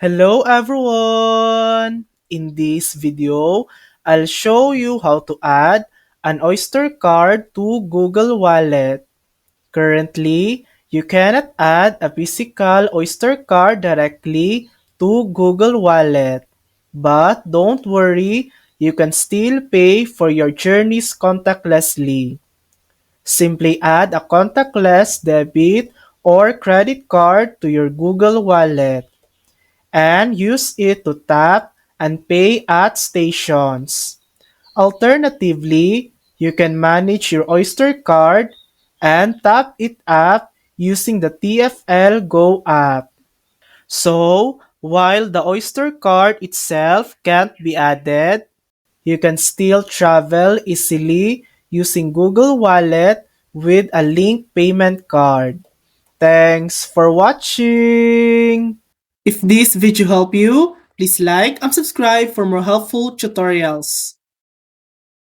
Hello everyone! In this video, I'll show you how to add an Oyster card to Google Wallet. Currently, you cannot add a physical Oyster card directly to Google Wallet. But don't worry, you can still pay for your journeys contactlessly. Simply add a contactless debit or credit card to your Google Wallet and use it to tap and pay at stations. Alternatively, you can manage your Oyster card and tap it up using the TFL Go app. So, while the Oyster card itself can't be added, you can still travel easily using Google Wallet with a link payment card. Thanks for watching! If this video helped you, please like and subscribe for more helpful tutorials.